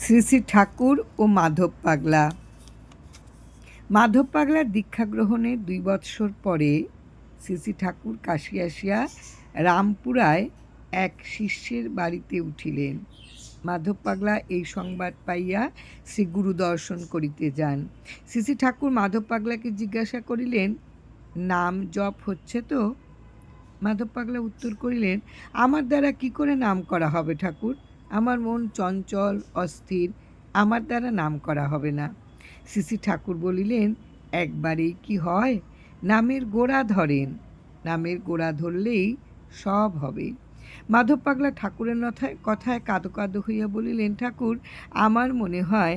শ্রী শ্রী ঠাকুর ও মাধব পাগলা। মাধব পাগলার দীক্ষা গ্রহণের 2 বৎসর পরে শ্রী শ্রী ঠাকুর কাশী আসিয়া রামপুরায় এক শিষ্যের বাড়িতে উঠিলেন। মাধব পাগলা এই সংবাদ পাইয়া শ্রী গুরু দর্শন করিতে যান। শ্রী শ্রী ঠাকুর মাধব পাগলাকে জিজ্ঞাসা করিলেন, নাম জপ হচ্ছে তো? মাধব পাগলা উত্তর করিলেন, আমার দ্বারা কি করে নাম করা হবে ঠাকুর? আমার মন চঞ্চল অস্থির, আমার দ্বারা নাম করা হবে না। শ্রী শ্রী ঠাকুর বলিলেন, একবারেই কি হয়? নামের গোড়া ধরেন, নামের গোড়া ধরলেই সব হবে। মাধব পাগলা ঠাকুরের কথায় কাঁদো কাঁদো হইয়া বলিলেন, ঠাকুর, আমার মনে হয়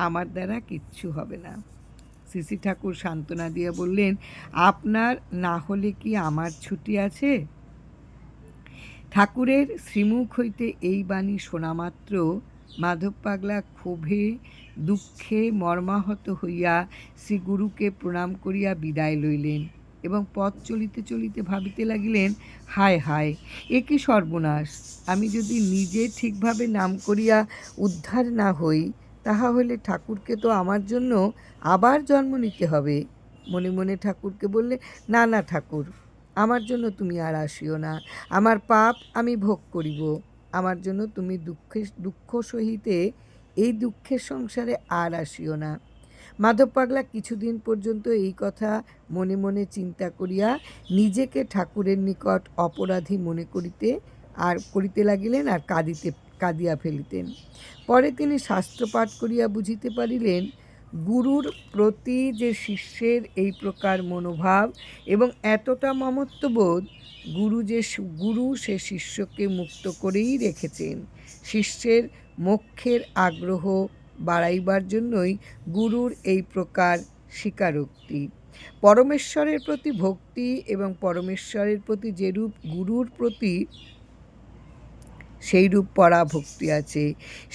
আমার দ্বারা কিচ্ছু হবে না। শ্রী শ্রী ঠাকুর সান্ত্বনা দিয়া বললেন, আপনার না হলে কি আমার ছুটি আছে? ঠাকুরের শ্রীমুখ হইতে এই বাণী শোনামাত্র মাধব পাগলা ক্ষোভে দুঃখে মর্মাহত হইয়া শ্রী গুরুকে প্রণাম করিয়া বিদায় লইলেন এবং পথ চলিতে চলিতে ভাবিতে লাগিলেন, হায় হায়, এ কি সর্বনাশ! আমি যদি নিজে ঠিকভাবে নাম করিয়া উদ্ধার না হই, তাহা হইলে ঠাকুরকে তো আমার জন্য আবার জন্ম নিতে হবে। মনে মনে ঠাকুরকে বললে, না না ঠাকুর, আমার জন্য তুমি আর আসিও না। আমার পাপ আমি ভোগ করিব। আমার জন্য তুমি দুঃখ সহিতে এই দুঃখের সংসারে আর আসিও না। মাধব পাগলা কিছুদিন পর্যন্ত এই কথা মনে মনে চিন্তা করিয়া নিজেকে ঠাকুরের নিকট অপরাধী মনে করিতে লাগিলেন আর কাঁদিয়া ফেলিতেন। পরে তিনি শাস্ত্র পাঠ করিয়া বুঝিতে পারিলেন, গুরুর প্রতি যে শিষ্যের এই প্রকার মনোভাব এবং এতটা মমত্ববোধ, গুরু সে শিষ্যকে মুক্ত করেই রেখেছেন। শিষ্যের মোক্ষের আগ্রহ বাড়াইবার জন্যই গুরুর এই প্রকার স্বীকারোক্তি। পরমেশ্বরের প্রতি ভক্তি এবং পরমেশ্বরের প্রতি যেরূপ গুরুর প্রতি সেইরূপ পরাভক্তি আছে,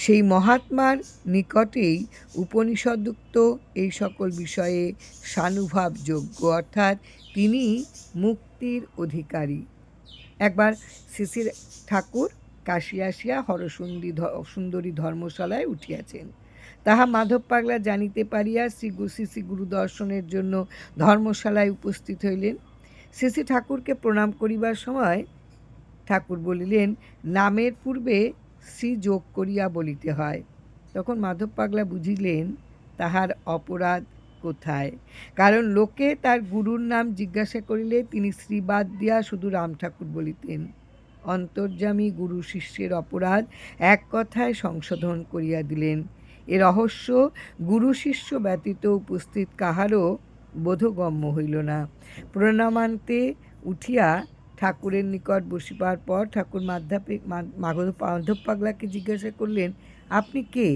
সেই মহাত্মার নিকটেই উপনিষদুক্ত এই সকল বিষয়ে সানুভাবযোগ্য, অর্থাৎ তিনি মুক্তির অধিকারী। একবার শ্রী শ্রী ঠাকুর কাশী আসিয়া হরসুন্দরী ধর্মশালায় উঠিয়াছেন। তাহা মাধব পাগলা জানিতে পারিয়া শ্রী শ্রী গুরু দর্শনের জন্য ধর্মশালায় উপস্থিত হইলেন। শ্রী শ্রী ঠাকুরকে প্রণাম করিবার সময় ঠাকুর বলিলেন, নামের পূর্বে শ্রী যোগ করিয়া বলিতে হয়। তখন মাধব পাগলা বুঝিলেন তাহার অপরাধ কোথায়। কারণ লোকে তার গুরুর নাম জিজ্ঞাসা করিলে তিনি শ্রী বাদ দিয়া শুধু রাম ঠাকুর বলিতেন। অন্তর্যামী গুরু শিষ্যের অপরাধ এক কথায় সংশোধন করিয়া দিলেন। এ রহস্য গুরু শিষ্য ব্যতীত উপস্থিত কাহারও বোধগম্য হইল না। প্রণামান্তে উঠিয়া ঠাকুরের নিকট বসিবার পর ঠাকুর মাধব পাগলাকে জিজ্ঞাসা করলেন, আপনি কে?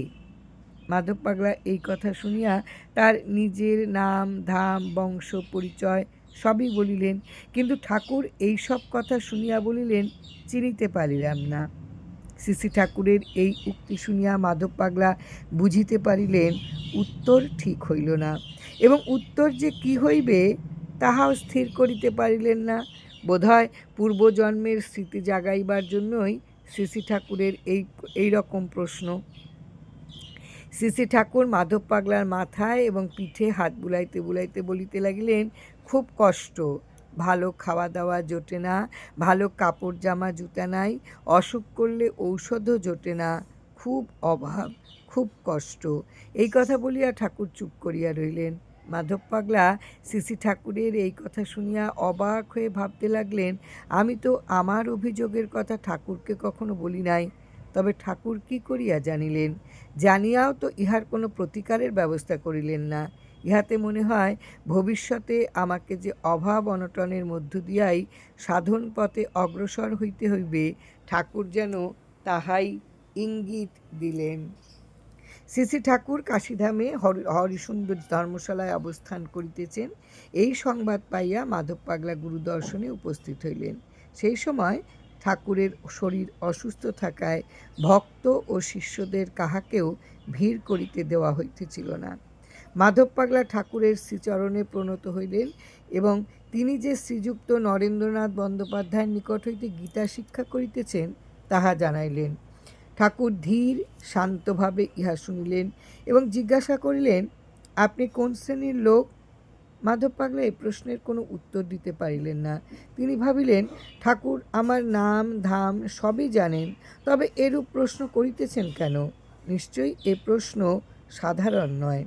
মাধব পাগলা এই কথা শুনিয়া তার নিজের নাম ধাম বংশ পরিচয় সবই বলিলেন, কিন্তু ঠাকুর এই সব কথা শুনিয়া বলিলেন, চিনিতে পারিলাম না। শ্রী শ্রী ঠাকুরের এই উক্তি শুনিয়া মাধব পাগলা বুঝিতে পারিলেন উত্তর ঠিক হইল না, এবং উত্তর যে কি হইবে তাহাও স্থির করিতে পারিলেন না। বোধহয় পূর্বজন্মের স্মৃতি জাগাইবার জন্যই শ্রী শ্রী ঠাকুরের এই রকম প্রশ্ন। শ্রী শ্রী ঠাকুর মাধব পাগলার মাথায় এবং পিঠে হাত বুলাইতে বুলাইতে বলিতে লাগিলেন, খুব কষ্ট, ভালো খাওয়া দাওয়া জোটে না, ভালো কাপড় জামা জুতা নাই, অসুখ করলে ঔষধও জোটে না, খুব অভাব, খুব কষ্ট। এই কথা বলিয়া ঠাকুর চুপ করিয়া রইলেন। মাধব পাগলা শ্রী শ্রী ঠাকুরের এই কথা শুনিয়া অবাক হয়ে ভাবতে লাগলেন, আমি তো আমার অভিযোগের কথা ঠাকুরকে কখনো বলি নাই, তবে ঠাকুর কি করিয়া জানিলেন? জানিয়াও তো ইহার কোনো প্রতিকারের ব্যবস্থা করিলেন না। ইহাতে মনে হয় ভবিষ্যতে আমাকে যে অভাব অনটনের মধ্য দিয়াই সাধন পথে অগ্রসর হইতে হইবে, ঠাকুর যেন তাহাই ইঙ্গিত দিলেন। শ্রী শ্রী ঠাকুর কাশীধামে হরিসুন্দর ধর্মশালায় অবস্থান করিতেছেন, এই সংবাদ পাইয়া মাধব পাগলা গুরু দর্শনে উপস্থিত হইলেন। সেই সময় ঠাকুরের শরীর অসুস্থ থাকায় ভক্ত ও শিষ্যদের কাহাকেও ভিড় করিতে দেওয়া হইতেছিল না। মাধব পাগলা ঠাকুরের শ্রীচরণে প্রণত হইলেন এবং তিনি যে শ্রীযুক্ত নরেন্দ্রনাথ বন্দ্যোপাধ্যায়ের নিকট হইতে গীতা শিক্ষা করিতেছেন তাহা জানাইলেন। ঠাকুর ধীর শান্তভাবে ইহা শুনিলেন এবং জিজ্ঞাসা করিলেন, আপনি কোন শ্রেণীর লোক? মাধব পাগলা এই প্রশ্নের কোনো উত্তর দিতে পারিলেন না। তিনি ভাবিলেন, ঠাকুর আমার নাম ধাম সবই জানেন, তবে এরূপ প্রশ্ন করিতেছেন কেন? নিশ্চয়ই এ প্রশ্ন সাধারণ নয়।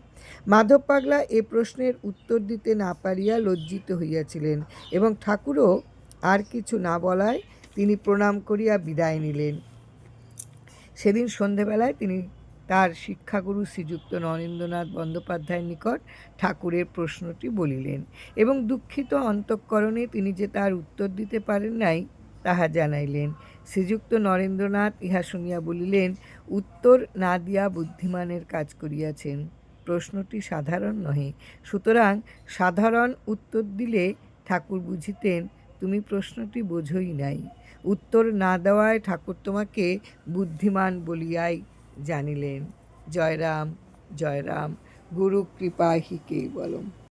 মাধব পাগলা এ প্রশ্নের উত্তর দিতে না পারিয়া লজ্জিত হইয়াছিলেন এবং ঠাকুরও আর কিছু না বলায় তিনি প্রণাম করিয়া বিদায় নিলেন। সেদিন সন্ধেবেলায় তিনি তার শিক্ষাগুরু শ্রীযুক্ত নরেন্দ্রনাথ বন্দ্যোপাধ্যায়ের নিকট ঠাকুরের প্রশ্নটি বলিলেন এবং দুঃখিত অন্তঃকরণে তিনি যে তার উত্তর দিতে পারেন নাই তাহা জানাইলেন। শ্রীযুক্ত নরেন্দ্রনাথ ইহা শুনিয়া বলিলেন, উত্তর না দিয়া বুদ্ধিমানের কাজ করিয়াছেন। প্রশ্নটি সাধারণ নহে, সুতরাং সাধারণ উত্তর দিলে ঠাকুর বুঝিতেন তুমি প্রশ্নটি বোঝই নাই। উত্তর না দেওয়ায় ঠাকুর তোমাকে বুদ্ধিমান বলিয়াই জানিলেন। জয় রাম, জয় রাম। গুরু কৃপা হি কেবলম।